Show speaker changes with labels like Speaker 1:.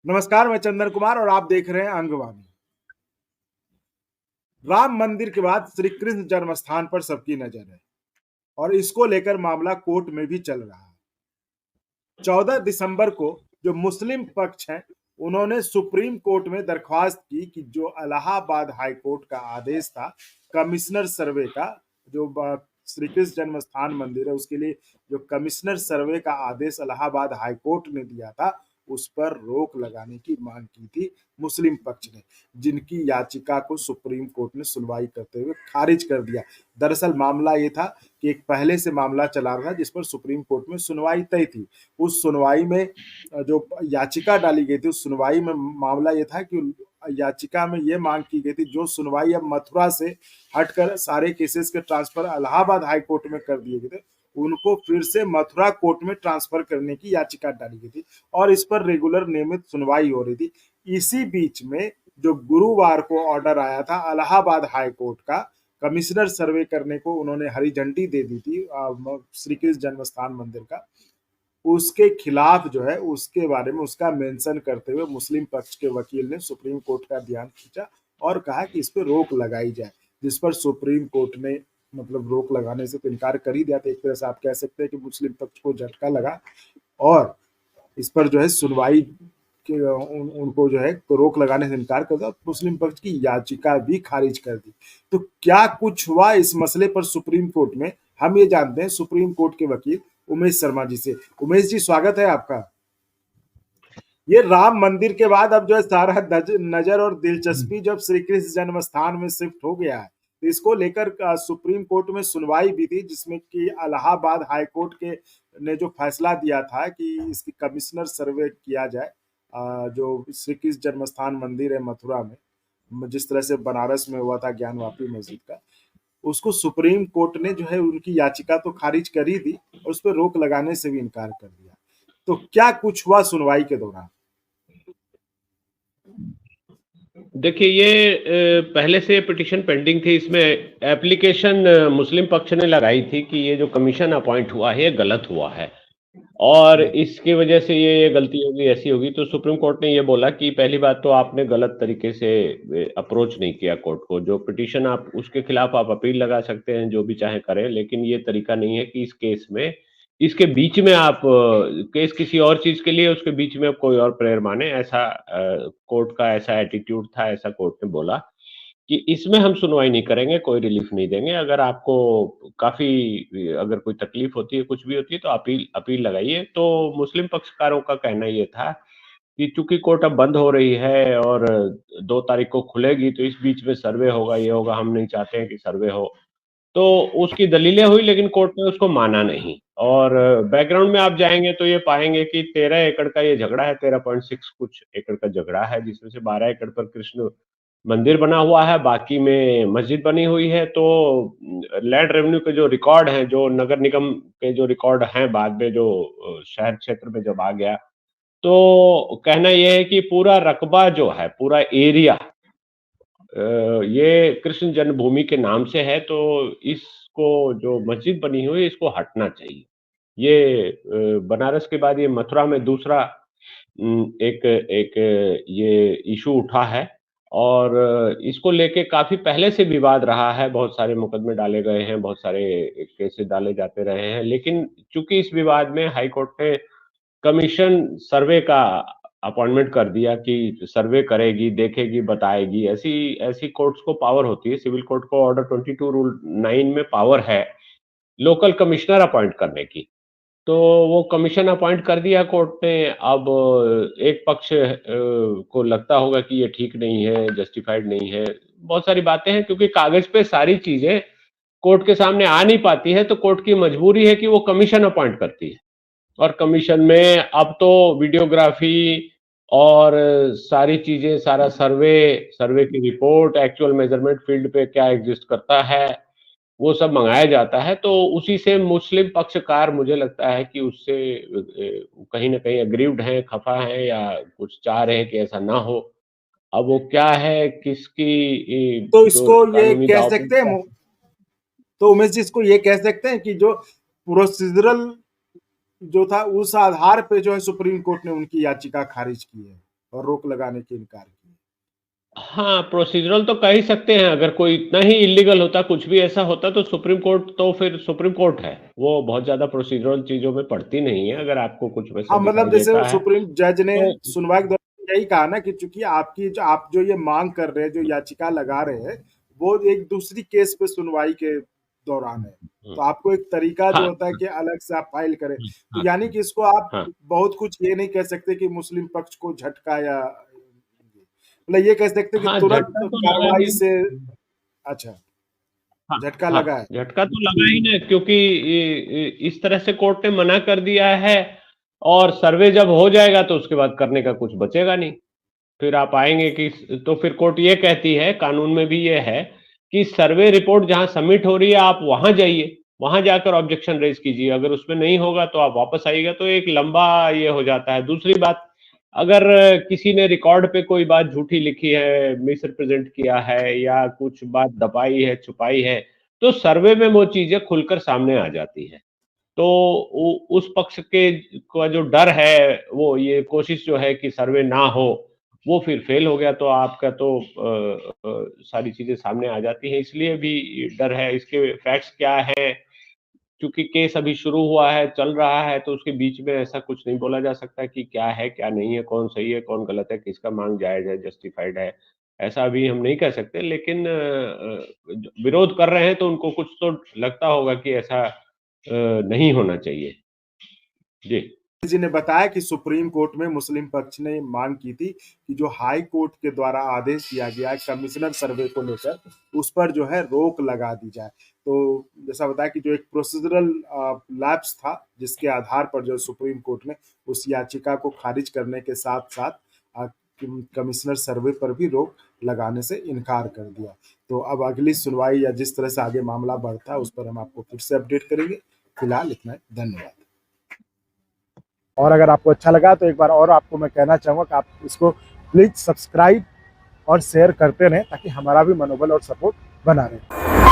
Speaker 1: नमस्कार, मैं चंदन कुमार और आप देख रहे हैं अंगवाणी। राम मंदिर के बाद श्री कृष्ण जन्म स्थान पर सबकी नजर है और इसको लेकर मामला कोर्ट में भी चल रहा है। 14 दिसंबर को जो मुस्लिम पक्ष है उन्होंने सुप्रीम कोर्ट में दरख्वास्त की कि जो इलाहाबाद हाई कोर्ट का आदेश था कमिश्नर सर्वे का, जो श्री कृष्ण जन्म स्थान मंदिर है उसके लिए जो कमिश्नर सर्वे का आदेश इलाहाबाद हाई कोर्ट ने दिया था उस पर रोक लगाने की मांग की थी मुस्लिम पक्ष ने, जिनकी याचिका को सुप्रीम कोर्ट ने सुनवाई करते हुए खारिज कर दिया। दरअसल मामला ये था कि एक पहले से मामला चला रहा था जिस पर सुप्रीम कोर्ट में सुनवाई तय थी। उस सुनवाई में जो याचिका डाली गई थी उस सुनवाई में मामला ये था कि याचिका में ये मांग की गई थी जो सुनवाई अब मथुरा से हटकर सारे केसेस के ट्रांसफर इलाहाबाद हाई कोर्ट में कर दिए गए थे, उनको फिर से मथुरा कोर्ट में ट्रांसफर करने की याचिका डाली गई थी और इस पर रेगुलर नियमित सुनवाई हो रही थी। इसी बीच में जो गुरुवार को ऑर्डर आया था इलाहाबाद हाई कोर्ट का कमिश्नर सर्वे करने को उन्होंने हरी झंडी दे दी थी श्री कृष्ण जन्म स्थान मंदिर का, उसके खिलाफ जो है उसके बारे में उसका मेंशन करते हुए मुस्लिम पक्ष के वकील ने सुप्रीम कोर्ट का ध्यान खींचा और कहा कि इस पर रोक लगाई जाए, जिस पर सुप्रीम कोर्ट ने मतलब रोक लगाने से तो इनकार कर ही दिया था। एक तरह से आप कह सकते हैं कि मुस्लिम पक्ष को झटका लगा और इस पर जो है सुनवाई के उनको जो है रोक लगाने से इनकार कर दिया, मुस्लिम पक्ष की याचिका भी खारिज कर दी। तो क्या कुछ हुआ इस मसले पर सुप्रीम कोर्ट में, हम ये जानते हैं सुप्रीम कोर्ट के वकील उमेश शर्मा जी से। उमेश जी, स्वागत है आपका। ये राम मंदिर के बाद अब जो है सारा नजर और दिलचस्पी जब श्री कृष्ण जन्म स्थान में शिफ्ट हो गया है तो इसको लेकर सुप्रीम कोर्ट में सुनवाई भी थी जिसमें कि इलाहाबाद हाई कोर्ट के ने जो फैसला दिया था कि इसकी कमिश्नर सर्वे किया जाए, जो श्री कृष्ण जन्म स्थान मंदिर है मथुरा में, जिस तरह से बनारस में हुआ था ज्ञानवापी मस्जिद का, उसको सुप्रीम कोर्ट ने जो है उनकी याचिका तो खारिज कर ही दी और उस पर रोक लगाने से भी इनकार कर दिया। तो क्या कुछ हुआ सुनवाई के दौरान?
Speaker 2: देखिए ये पहले से पिटीशन पेंडिंग थी। इसमें एप्लीकेशन मुस्लिम पक्ष ने लगाई थी कि ये जो कमीशन अपॉइंट हुआ है ये गलत हुआ है और इसकी वजह से ये गलती होगी, ऐसी होगी। तो सुप्रीम कोर्ट ने ये बोला कि पहली बात तो आपने गलत तरीके से अप्रोच नहीं किया कोर्ट को। जो पिटीशन आप उसके खिलाफ आप अपील लगा सकते हैं, जो भी चाहे करें, लेकिन ये तरीका नहीं है कि इस केस में इसके बीच में आप केस किसी और चीज के लिए उसके बीच में आप कोई और प्रेयर माने। ऐसा कोर्ट का ऐसा एटीट्यूड था, ऐसा कोर्ट ने बोला कि इसमें हम सुनवाई नहीं करेंगे, कोई रिलीफ नहीं देंगे। अगर आपको काफ़ी अगर कोई तकलीफ होती है, कुछ भी होती है तो अपील अपील लगाइए। तो मुस्लिम पक्षकारों का कहना ये था कि चूँकि कोर्ट अब बंद हो रही है और 2 तारीख को खुलेगी तो इस बीच में सर्वे होगा, ये होगा, हम नहीं चाहते हैं कि सर्वे हो। तो उसकी दलीलें हुई लेकिन कोर्ट ने उसको माना नहीं और बैकग्राउंड में आप जाएँगे तो ये पाएँगे कि 13 एकड़ का ये झगड़ा है, 13.6 कुछ एकड़ का झगड़ा है, जिसमें से 12 एकड़ पर कृष्ण मंदिर बना हुआ है, बाकी में मस्जिद बनी हुई है। तो लैंड रेवेन्यू के जो रिकॉर्ड हैं, जो नगर निगम के जो रिकॉर्ड हैं, बाद में जो शहर क्षेत्र में जब आ गया, तो कहना ये है कि पूरा रकबा जो है, पूरा एरिया ये कृष्ण जन्मभूमि के नाम से है, तो इसको जो मस्जिद बनी हुई है, इसको हटना चाहिए। ये बनारस के बाद ये मथुरा में दूसरा एक एक ये इश्यू उठा है और इसको लेके काफ़ी पहले से विवाद रहा है, बहुत सारे मुकदमे डाले गए हैं, बहुत सारे केसेस डाले जाते रहे हैं। लेकिन चूँकि इस विवाद में हाई कोर्ट ने कमीशन सर्वे का अपॉइंटमेंट कर दिया कि सर्वे करेगी, देखेगी, बताएगी। ऐसी ऐसी कोर्ट्स को पावर होती है, सिविल कोर्ट को ऑर्डर 22 रूल 9 में पावर है, लोकल कमिश्नर अपॉइंट करने की। तो वो कमीशन अपॉइंट कर दिया कोर्ट ने। अब एक पक्ष को लगता होगा कि ये ठीक नहीं है, जस्टिफाइड नहीं है। बहुत सारी बातें हैं क्योंकि कागज़ पे सारी चीज़ें कोर्ट के सामने आ नहीं पाती है, तो कोर्ट की मजबूरी है कि वो कमीशन अपॉइंट करती है। और कमीशन में अब तो वीडियोग्राफी और सारी चीज़ें, सारा सर्वे, सर्वे की रिपोर्ट, एक्चुअल मेज़रमेंट फील्ड पे क्या एग्ज़िस्ट करता है, वो सब मँगाया जाता है। तो उसी से मुस्लिम पक्षकार मुझे लगता है कि उससे कहीं न कहीं एग्रीव्ड हैं, खफ़ा हैं या कुछ चाह रहे हैं कि ऐसा ना हो। अब वो क्या है, किसकी
Speaker 1: तो
Speaker 2: जो
Speaker 1: इसको ये
Speaker 2: कानूनी
Speaker 1: कह
Speaker 2: दाँव-पेच
Speaker 1: सकते
Speaker 2: है।
Speaker 1: हैं, तो उमेश जी इसको ये कह सकते हैं कि जो प्रोसीजरल जो था उस आधार पे जो है सुप्रीम कोर्ट ने उनकी याचिका खारिज की है। और रोक लगाने की इनकार की।
Speaker 2: हाँ, प्रोसीजरल तो कह ही सकते हैं। अगर कोई इतना ही इलीगल होता, कुछ भी ऐसा होता, तो सुप्रीम कोर्ट तो फिर सुप्रीम कोर्ट है, वो बहुत ज्यादा प्रोसीजरल चीजों में पड़ती नहीं है। अगर आपको कुछ वैसा
Speaker 1: हाँ,
Speaker 2: दिखाई
Speaker 1: मतलब जैसे
Speaker 2: देता है
Speaker 1: सुप्रीम जज ने
Speaker 2: तो
Speaker 1: सुनवाई के दौरान यही कहा ना कि चूंकि आप जो ये मांग कर रहे हैं, जो याचिका लगा रहे हैं, वो एक दूसरी केस पे सुनवाई के दौरान है, तो आपको एक तरीका जो
Speaker 2: हाँ,
Speaker 1: होता है कि अलग से आप फाइल करें, तो
Speaker 2: हाँ,
Speaker 1: यानी कि इसको आप
Speaker 2: हाँ,
Speaker 1: बहुत कुछ ये नहीं कह सकते कि मुस्लिम पक्ष को झटका, या मतलब ये कह सकते कि
Speaker 2: हाँ,
Speaker 1: तुरंत
Speaker 2: झटका तो लगा
Speaker 1: कार्रवाई
Speaker 2: ही।
Speaker 1: से। अच्छा,
Speaker 2: हाँ,
Speaker 1: झटका लगा
Speaker 2: हाँ,
Speaker 1: है।
Speaker 2: झटका तो लगा ही ना, क्योंकि इस तरह से कोर्ट ने मना कर दिया है। और सर्वे जब हो जाएगा तो उसके बाद करने का कुछ बचेगा नहीं। फिर आप आएंगे कि, तो फिर कोर्ट ये कहती है, कानून में भी ये है कि सर्वे रिपोर्ट जहां सबमिट हो रही है आप वहां जाइए, वहां जाकर ऑब्जेक्शन रेज कीजिए। अगर उसमें नहीं होगा तो आप वापस आइएगा। तो एक लंबा ये हो जाता है। दूसरी बात, अगर किसी ने रिकॉर्ड पे कोई बात झूठी लिखी है, मिस रिप्रेजेंट किया है, या कुछ बात दबाई है, छुपाई है, तो सर्वे में वो चीजें खुलकर सामने आ जाती है। तो उस पक्ष के का जो डर है, वो ये कोशिश जो है कि सर्वे ना हो, वो फिर फेल हो गया तो आपका तो सारी चीजें सामने आ जाती हैं। इसलिए भी डर है। इसके फैक्ट्स क्या है, क्योंकि केस अभी शुरू हुआ है, चल रहा है, तो उसके बीच में ऐसा कुछ नहीं बोला जा सकता कि क्या है, क्या नहीं है, कौन सही है, कौन गलत है, किसका मांग जायज है, जस्टिफाइड है। ऐसा अभी हम नहीं कह सकते, लेकिन विरोध कर रहे हैं तो उनको कुछ तो लगता होगा कि ऐसा नहीं होना चाहिए। जी।
Speaker 1: जी ने बताया कि सुप्रीम कोर्ट में मुस्लिम पक्ष ने मांग की थी कि जो हाई कोर्ट के द्वारा आदेश दिया गया है कमिश्नर सर्वे को लेकर, उस पर जो है रोक लगा दी जाए। तो जैसा बताया कि जो एक प्रोसीजरल लैप्स था, जिसके आधार पर जो सुप्रीम कोर्ट ने उस याचिका को खारिज करने के साथ साथ कमिश्नर सर्वे पर भी रोक लगाने से इनकार कर दिया। तो अब अगली सुनवाई या जिस तरह से आगे मामला बढ़ता है, उस पर हम आपको फिर से अपडेट करेंगे। फिलहाल इतना ही, धन्यवाद। और अगर आपको अच्छा लगा तो एक बार और आपको मैं कहना चाहूँगा कि आप इसको प्लीज़ सब्सक्राइब और शेयर करते रहें, ताकि हमारा भी मनोबल और सपोर्ट बना रहे।